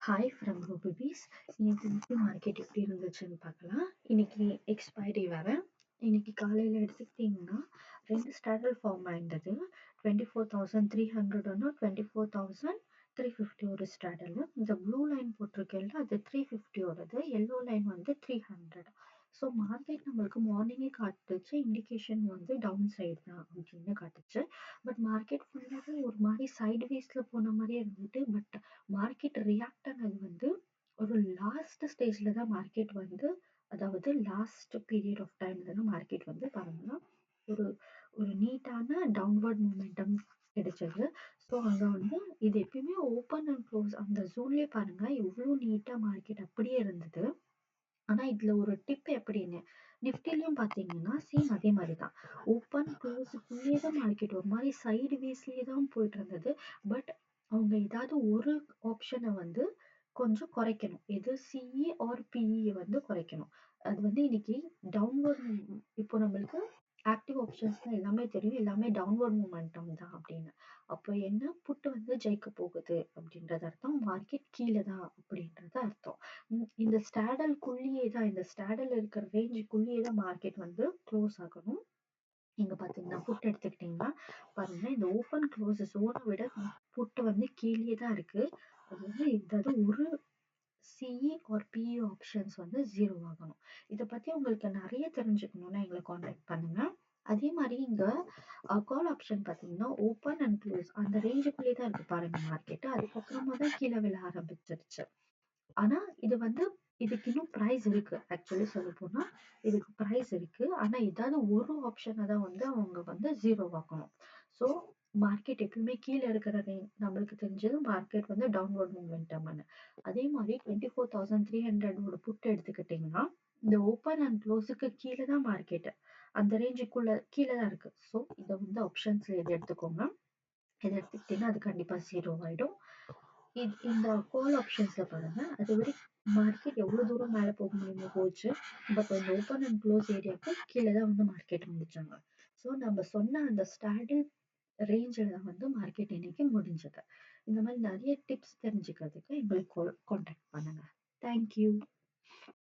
Hi from ரூபிபீஸ். இன்னைக்கு Nifty market எப்படி இருந்துச்சுன்னு பார்க்கலாம். இன்னைக்கு எக்ஸ்பைரி வேற. இன்னைக்கு காலையில் எடுத்துக்கிட்டிங்கன்னா ரெண்டு ஸ்டாண்டர்ட் ஃபார்ம் ஆயிருந்தது. 24,300 ஒன்று, 24,350 ஒரு ஸ்டாண்டர்டில். இந்த ப்ளூ லைன் போட்டிருக்கேன்ல, அது 350ஓடது. எல்லோ லைன் வந்து 300. ஸோ மார்க்கெட் நம்மளுக்கு மார்னிங்கே காட்டுச்சு, இண்டிகேஷன் வந்து டவுன் சைடு தான் அப்படின்னு காட்டுச்சு. பட் மார்க்கெட் ஃபுல்லாகவே ஒரு மாதிரி சைட்வேஸில் போன மாதிரியே இருந்துட்டு, பட் மார்க்கெட் ரியாக்ட் ஆனது வந்து ஒரு லாஸ்ட் ஸ்டேஜ்ல தான் மார்க்கெட் வந்து, அதாவது லாஸ்ட் பீரியட் ஆஃப் டைம்ல தான் மார்க்கெட் வந்து பாருங்கன்னா ஒரு ஒரு நீட்டான டவுன்வர்ட் மூமெண்டம் கிடைச்சது. ஸோ அங்க வந்து இது எப்பயுமே ஓப்பன் அண்ட் க்ளோஸ் அந்த ஜோன்லயே பாருங்க எவ்வளோ நீட்டா மார்க்கெட் அப்படியே இருந்தது. ஆனா இதுல ஒரு டிப் எப்படின்னு, நிஃப்டிலயும் பாத்தீங்கன்னா சேம் அதே மாதிரிதான். ஓப்பன் க்ளோஸுக்குள்ளேயே தான் மார்க்கெட் ஒரு மாதிரி சைடு வேஸ்லயே தான் போயிட்டு இருந்தது. பட் அவங்க ஏதாவது ஒரு ஆப்ஷனை வந்து கொஞ்சம் குறைக்கணும். எது சிஇ ஆர் பிஇ வந்து குறைக்கணும். அது வந்து இன்னைக்கு டவுன்வர்ட். இப்போ நம்மளுக்கு ஆக்டிவ் ஆப்ஷன்ஸ் தான் எல்லாமே தெரியும், எல்லாமே டவுன்வர்ட் மூமெண்டம் தான் அப்படின்னு. அப்போ என்ன புட்டு வந்து ஜெயிக்க போகுது அப்படின்றது அர்த்தம், மார்க்கெட் கீழே தான் அப்படின்றது அர்த்தம். இந்த ஸ்டாடல்குள்ளேயே தான், இந்த ஸ்டாடல் இருக்கிற ரேஞ்சுக்குள்ளேயே தான் மார்க்கெட் வந்து க்ளோஸ் ஆகணும். நீங்க பாத்தீங்கன்னா புட் எடுத்துக்கிட்டீங்கன்னா பாருங்க, இந்த ஓப்பன் க்ளோஸ் ஜோனை விட புட்டு வந்து கீழே தான் இருக்கு. அது வந்து ஏதாவது ஒரு சிஇ ஆர் பிஇ ஆப்ஷன்ஸ் வந்து ஜீரோ ஆகணும். இதை பத்தி உங்களுக்கு நிறைய தெரிஞ்சுக்கணும்னா எங்களை காண்டாக்ட் பண்ணுங்க. அதே மாதிரி இங்க கால் ஆப்ஷன் பாத்தீங்கன்னா ஓப்பன் அண்ட் க்ளோஸ் அந்த ரேஞ்சுக்குள்ளேயே தான் இருக்கு பாருங்க மார்க்கெட். அதுக்கப்புறமா தான் கீழே விழ ஆரம்பிச்சிருச்சு. ஆனா இது வந்து இதுக்கு இன்னும் பிரைஸ் இருக்கு. ஆக்சுவலி சொல்ல போனா இதுக்கு பிரைஸ் இருக்கு. ஆனா ஏதாவது ஒரு ஆப்ஷனை தான் வந்து அவங்க வந்து ஜீரோ ஆக்கணும். ஸோ மார்க்கெட் எப்பயுமே கீழே இருக்கிற நம்மளுக்கு தெரிஞ்சது மார்க்கெட் வந்து டவுன்வர்ட் மூமெண்டம். அதே மாதிரி 24,300 புட் எடுத்துக்கிட்டீங்கன்னா இந்த ஓப்பன் அண்ட் க்ளோஸுக்கு கீழே தான் மார்க்கெட் அந்த ரேஞ்சுக்குள்ள கீழே தான் இருக்கு. ஸோ இதை வந்து ஆப்ஷன்ஸ்ல எது எடுத்துக்கோங்க. இதை எடுத்துக்கிட்டீங்கன்னா அது கண்டிப்பா ஜீரோ ஆயிடும். இந்த கால் ஆப்ஷன்ஸ்ல பாருங்க, அது வரை மார்க்கெட் எவ்வளவு தூரம் மேல போக முடியுமோ போச்சு. பட் இந்த ஓப்பன் அண்ட் க்ளோஸ் ஏரியாவுக்கு கீழே தான் வந்து மார்க்கெட் முடிச்சாங்க. ஸோ நம்ம சொன்ன அந்த ஸ்டாண்டில் ரேஞ்சில் தான் வந்து மார்க்கெட் இன்னைக்கு முடிஞ்சது. இந்த மாதிரி நிறைய டிப்ஸ் தெரிஞ்சுக்கிறதுக்கு எங்களுக்கு காண்டாக்ட் பண்ணுங்க. தேங்க்யூ.